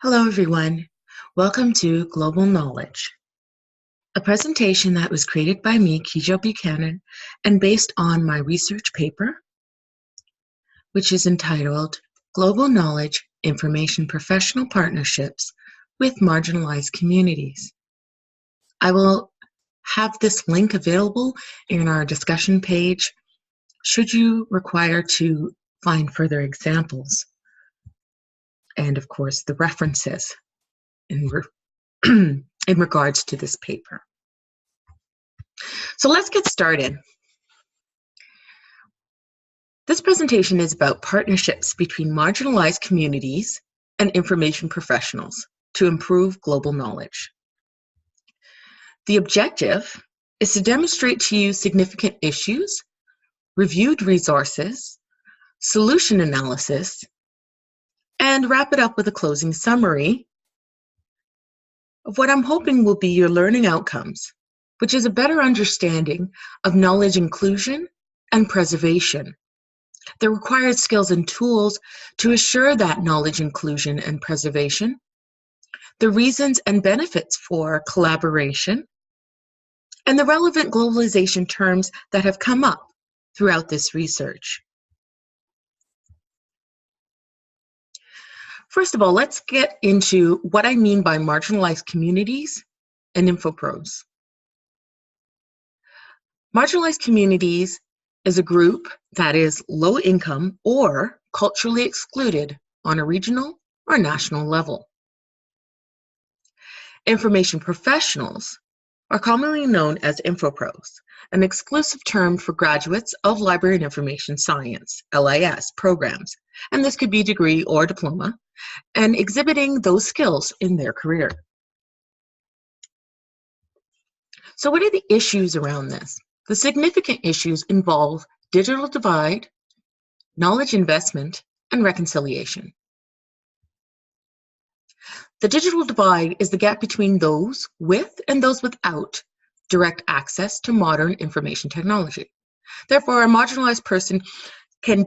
Hello, everyone. Welcome to Global Knowledge, a presentation that was created by me, Kijo Buchanan, and based on my research paper, which is entitled Global Knowledge Information Professional Partnerships with Marginalized Communities. I will have this link available in our discussion page should you require to find further examples and, of course, the references in regards to this paper. So let's get started. This presentation is about partnerships between marginalized communities and information professionals to improve global knowledge. The objective is to demonstrate to you significant issues, reviewed resources, solution analysis, and wrap it up with a closing summary of what I'm hoping will be your learning outcomes, which is a better understanding of knowledge inclusion and preservation, the required skills and tools to assure that knowledge inclusion and preservation, the reasons and benefits for collaboration, and the relevant globalization terms that have come up throughout this research. First of all, let's get into what I mean by marginalized communities and infopros. Marginalized communities is a group that is low income or culturally excluded on a regional or national level. Information professionals are commonly known as infopros, an exclusive term for graduates of Library and Information Science, LIS, programs, and this could be degree or diploma, and exhibiting those skills in their career. So what are the issues around this? The significant issues involve digital divide, knowledge investment, and reconciliation. The digital divide is the gap between those with and those without direct access to modern information technology. Therefore, a marginalized person can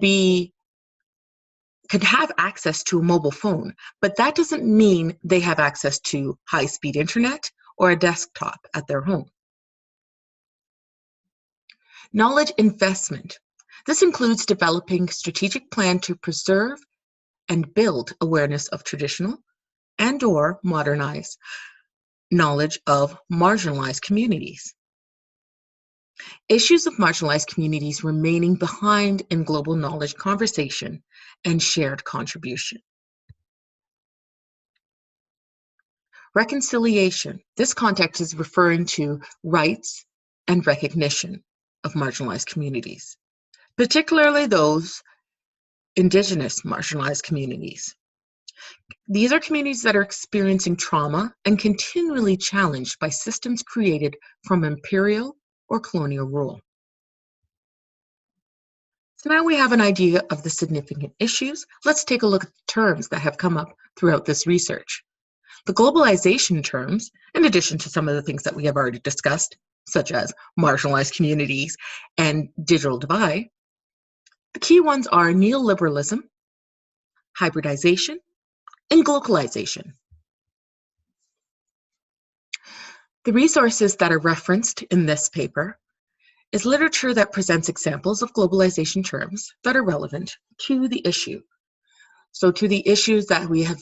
have access to a mobile phone, but that doesn't mean they have access to high-speed internet or a desktop at their home. Knowledge investment. This includes developing a strategic plan to preserve and build awareness of traditional and/or modernized knowledge of marginalized communities. Issues of marginalized communities remaining behind in global knowledge conversation and shared contribution. Reconciliation. This context is referring to rights and recognition of marginalized communities, particularly those indigenous marginalized communities. These are communities that are experiencing trauma and continually challenged by systems created from imperial or colonial rule. So now we have an idea of the significant issues. Let's take a look at the terms that have come up throughout this research. The globalization terms, in addition to some of the things that we have already discussed, such as marginalized communities and digital divide, the key ones are Neo-Liberalism, hybridization, and globalization. The resources that are referenced in this paper is literature that presents examples of globalization terms that are relevant to the issue. So to the issues that we have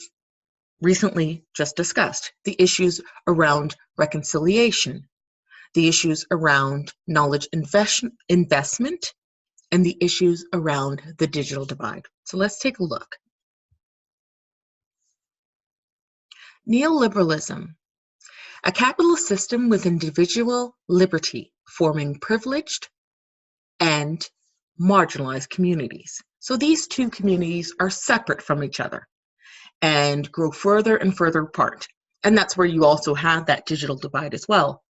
recently just discussed, the issues around reconciliation, the issues around knowledge investment, and the issues around the digital divide. So let's take a look. Neo-Liberalism, a capitalist system with individual liberty forming privileged and marginalized communities. So these two communities are separate from each other and grow further and further apart. And that's where you also have that digital divide as well.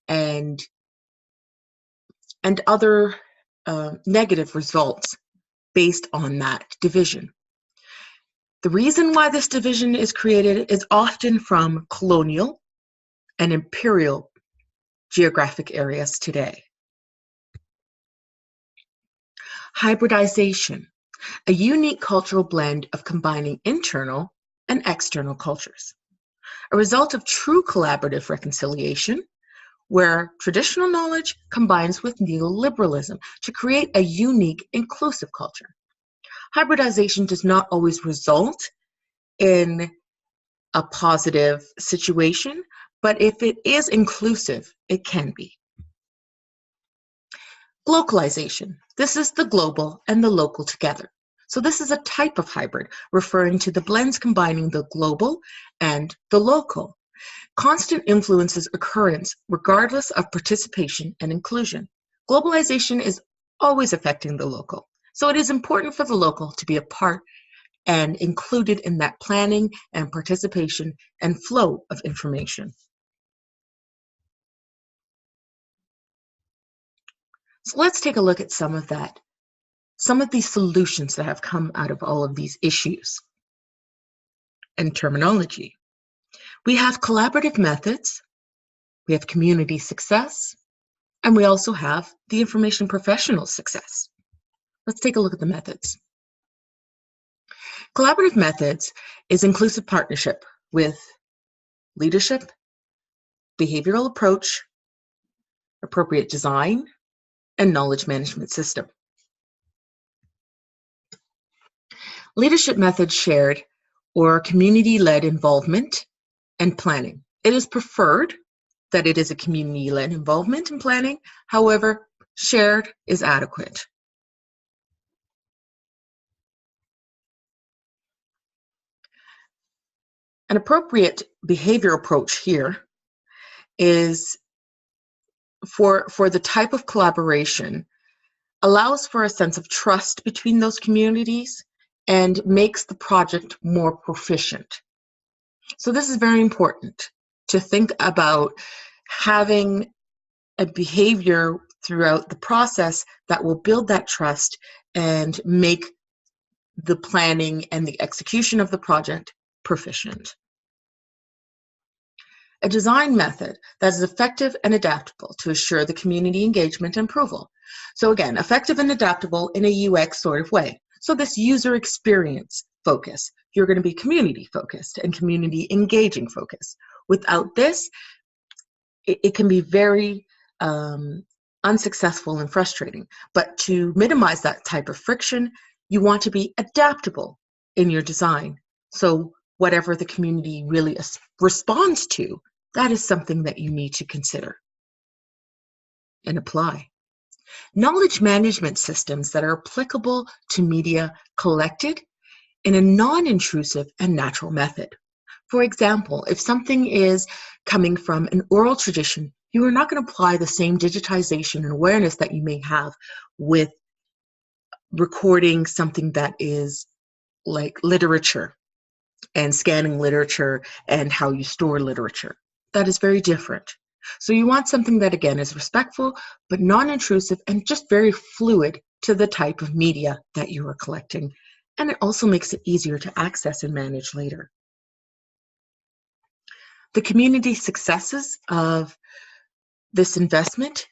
And other negative results based on that division. The reason why this division is created is often from colonial and imperial geographic areas today. Hybridization, a unique cultural blend of combining internal and external cultures. A result of true collaborative reconciliation, where traditional knowledge combines with neoliberalism to create a unique, inclusive culture. Hybridization does not always result in a positive situation, but if it is inclusive, it can be. Localization. This is the global and the local together. So this is a type of hybrid referring to the blends combining the global and the local. Constant influences occurrence regardless of participation and inclusion. Globalization is always affecting the local. So it is important for the local to be a part and included in that planning and participation and flow of information. So let's take a look at some of these solutions that have come out of all of these issues and terminology. We have collaborative methods, we have community success, and we also have the information professional success. Let's take a look at the methods. Collaborative methods is inclusive partnership with leadership, behavioral approach, appropriate design, and knowledge management system. Leadership methods shared or community-led involvement and planning. It is preferred that it is a community-led involvement in planning. However, shared is adequate. An appropriate behavior approach here is for the type of collaboration, allows for a sense of trust between those communities and makes the project more proficient. So this is very important to think about having a behavior throughout the process that will build that trust and make the planning and the execution of the project proficient. A design method that is effective and adaptable to assure the community engagement and approval. So again, effective and adaptable in a UX sort of way. So this user experience focus, you're going to be community focused and community engaging focus. Without this, it can be very unsuccessful and frustrating. But to minimize that type of friction, you want to be adaptable in your design. So whatever the community really responds to, that is something that you need to consider and apply. Knowledge management systems that are applicable to media collected in a non-intrusive and natural method. For example, if something is coming from an oral tradition, you are not going to apply the same digitization and awareness that you may have with recording something that is like literature and scanning literature and how you store literature. That is very different. So you want something that, again, is respectful, but non-intrusive and just very fluid to the type of media that you are collecting. And it also makes it easier to access and manage later. The community successes of this investment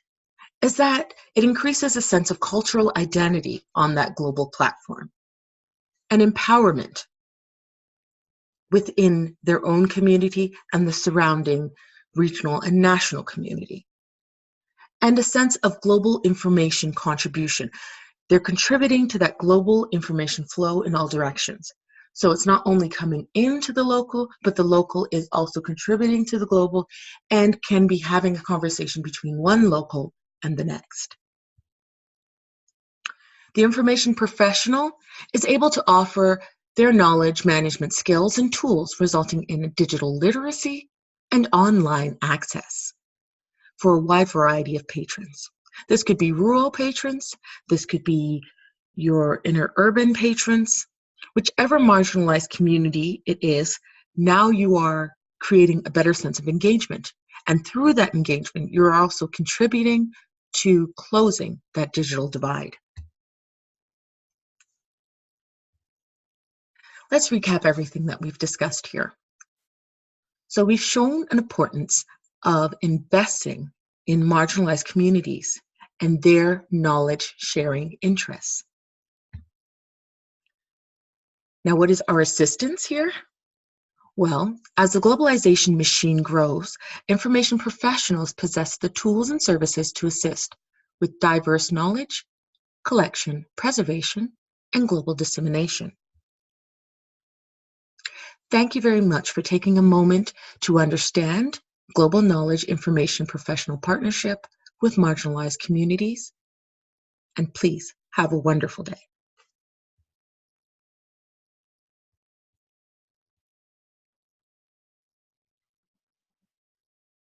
is that it increases a sense of cultural identity on that global platform and empowerment within their own community and the surrounding regional and national community, and a sense of global information contribution. They're contributing to that global information flow in all directions. So it's not only coming into the local, but the local is also contributing to the global and can be having a conversation between one local and the next. The information professional is able to offer their knowledge management skills and tools, resulting in digital literacy and online access for a wide variety of patrons. This could be rural patrons, this could be your inner urban patrons, whichever marginalized community it is, now you are creating a better sense of engagement. And through that engagement, you're also contributing to closing that digital divide. Let's recap everything that we've discussed here. So we've shown an importance of investing in marginalized communities and their knowledge sharing interests. Now, what is our assistance here? Well, as the globalization machine grows, information professionals possess the tools and services to assist with diverse knowledge, collection, preservation, and global dissemination. Thank you very much for taking a moment to understand Global Knowledge Information Professional Partnership with marginalized communities, and please have a wonderful day.